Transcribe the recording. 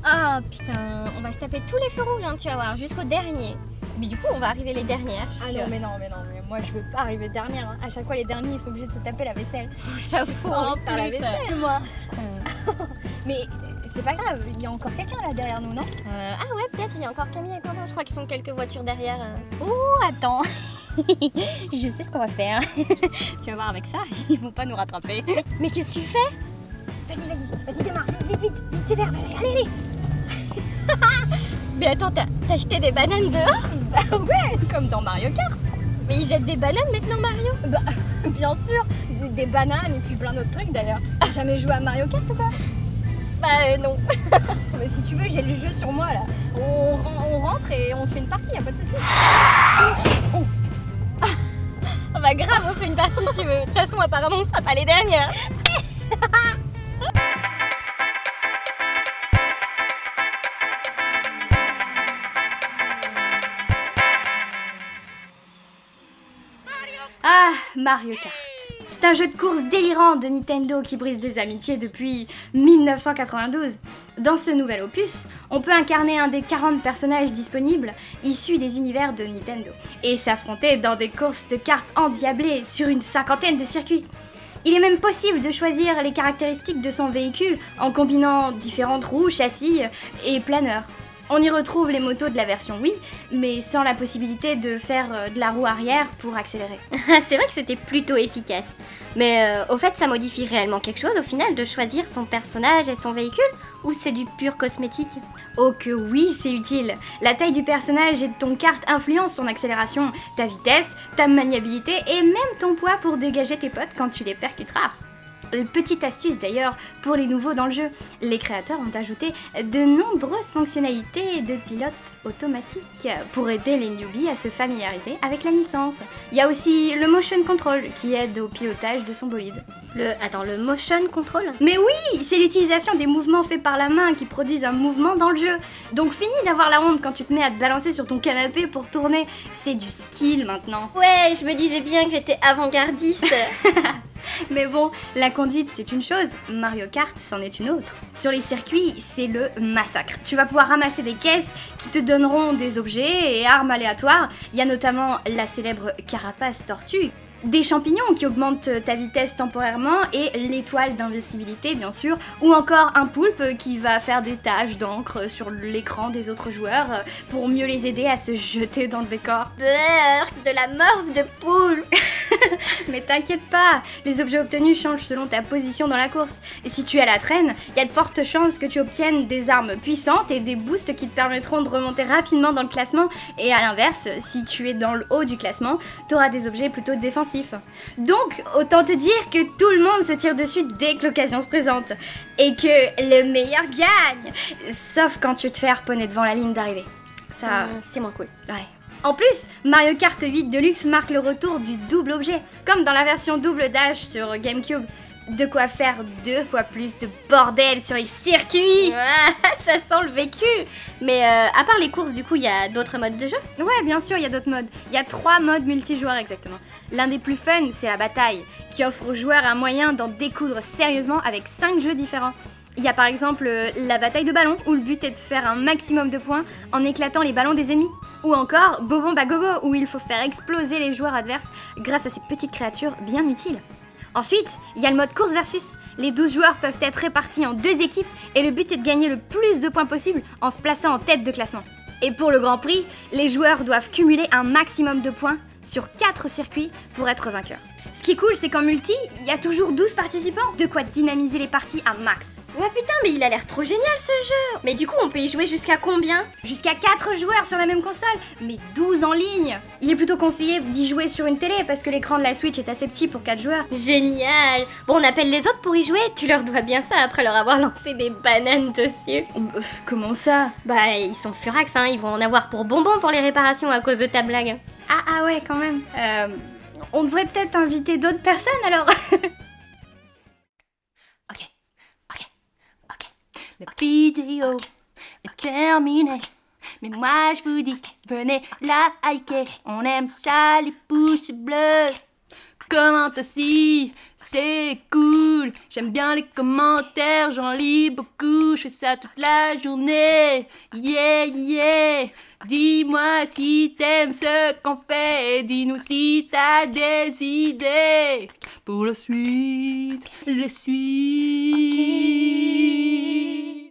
Ah putain, on va se taper tous les feux rouges, hein, tu vas voir, jusqu'au dernier. Mais du coup, on va arriver les dernières. Ah non, mais moi je veux pas arriver dernière. Hein. À chaque fois, les derniers ils sont obligés de se taper la vaisselle. J'avoue, envie de faire la vaisselle, moi. Putain. Mais c'est pas grave, il y a encore quelqu'un là derrière nous, non? Ah ouais, peut-être, il y a encore Camille et Quentin, je crois qu'ils sont quelques voitures derrière. Oh, attends. Je sais ce qu'on va faire. Tu vas voir, avec ça, ils vont pas nous rattraper. Mais qu'est-ce que tu fais? Vas-y, démarre, vite, c'est vert, allez. Mais attends, t'as acheté des bananes dehors? Bah ouais, comme dans Mario Kart. Mais ils jettent des bananes maintenant, Mario? Bah, bien sûr, des bananes et puis plein d'autres trucs d'ailleurs. T'as jamais joué à Mario Kart ou quoi? Bah non. Bah, si tu veux, j'ai le jeu sur moi là. On rentre et on se fait une partie, y'a pas de soucis. Oh bah grave, on se fait une partie si tu veux. De toute façon, apparemment, on sera pas les dernières. Ah, Mario Kart. C'est un jeu de course délirant de Nintendo qui brise des amitiés depuis 1992. Dans ce nouvel opus, on peut incarner un des 40 personnages disponibles issus des univers de Nintendo et s'affronter dans des courses de cartes endiablées sur une 50aine de circuits. Il est même possible de choisir les caractéristiques de son véhicule en combinant différentes roues, châssis et planeurs. On y retrouve les motos de la version Wii, mais sans la possibilité de faire de la roue arrière pour accélérer. C'est vrai que c'était plutôt efficace. Mais au fait, ça modifie réellement quelque chose au final de choisir son personnage et son véhicule? Ou c'est du pur cosmétique? Oh que oui, c'est utile. La taille du personnage et de ton kart influence ton accélération, ta vitesse, ta maniabilité et même ton poids pour dégager tes potes quand tu les percuteras. Petite astuce d'ailleurs pour les nouveaux dans le jeu, les créateurs ont ajouté de nombreuses fonctionnalités de pilote automatique pour aider les newbies à se familiariser avec la licence. Il y a aussi le motion control qui aide au pilotage de son bolide. Le motion control? Mais oui, c'est l'utilisation des mouvements faits par la main qui produisent un mouvement dans le jeu. Donc fini d'avoir la honte quand tu te mets à te balancer sur ton canapé pour tourner, c'est du skill maintenant. Ouais, je me disais bien que j'étais avant-gardiste. Mais bon, la conduite c'est une chose, Mario Kart c'en est une autre. Sur les circuits, c'est le massacre. Tu vas pouvoir ramasser des caisses qui te donneront des objets et armes aléatoires. Il y a notamment la célèbre carapace tortue, des champignons qui augmentent ta vitesse temporairement et l'étoile d'invisibilité bien sûr, ou encore un poulpe qui va faire des taches d'encre sur l'écran des autres joueurs pour mieux les aider à se jeter dans le décor. Berk, de la morve de poule. Mais t'inquiète pas, les objets obtenus changent selon ta position dans la course. Et si tu es à la traîne, il y a de fortes chances que tu obtiennes des armes puissantes et des boosts qui te permettront de remonter rapidement dans le classement. Et à l'inverse, si tu es dans le haut du classement, t'auras des objets plutôt défensifs. Donc, autant te dire que tout le monde se tire dessus dès que l'occasion se présente. Et que le meilleur gagne. Sauf quand tu te fais harponner devant la ligne d'arrivée. Ça, c'est moins cool. Ouais. En plus, Mario Kart 8 Deluxe marque le retour du double objet, comme dans la version double dash sur GameCube. De quoi faire 2 fois plus de bordel sur les circuits. Ça sent le vécu. Mais à part les courses, du coup, il y a d'autres modes de jeu? Ouais, bien sûr, il y a d'autres modes. Il y a 3 modes multijoueurs exactement. L'un des plus fun, c'est la bataille, qui offre aux joueurs un moyen d'en découdre sérieusement avec 5 jeux différents. Il y a par exemple la bataille de ballons, où le but est de faire un maximum de points en éclatant les ballons des ennemis. Ou encore Bobomb à Gogo, où il faut faire exploser les joueurs adverses grâce à ces petites créatures bien utiles. Ensuite, il y a le mode course versus. Les 12 joueurs peuvent être répartis en 2 équipes et le but est de gagner le plus de points possible en se plaçant en tête de classement. Et pour le Grand Prix, les joueurs doivent cumuler un maximum de points sur 4 circuits pour être vainqueurs. Ce qui est cool, c'est qu'en multi, il y a toujours 12 participants, de quoi dynamiser les parties à max. Ouais putain, mais il a l'air trop génial ce jeu. Mais du coup, on peut y jouer jusqu'à combien? Jusqu'à 4 joueurs sur la même console, mais 12 en ligne. Il est plutôt conseillé d'y jouer sur une télé parce que l'écran de la Switch est assez petit pour 4 joueurs. Génial. Bon, on appelle les autres pour y jouer. Tu leur dois bien ça après leur avoir lancé des bananes dessus. Comment ça? Bah, ils sont furax, hein. Ils vont en avoir pour bonbons pour les réparations à cause de ta blague. Ah ouais, quand même. On devrait peut-être inviter d'autres personnes alors. La vidéo est terminée, mais moi je vous dis, venez liker, on aime ça les pouces bleus. Commente aussi, c'est cool. cool. J'aime bien les commentaires, j'en lis beaucoup, je fais ça toute la journée. Yeah, yeah. Dis-moi si t'aimes ce qu'on fait, dis-nous si t'as des idées pour la suite, la suite.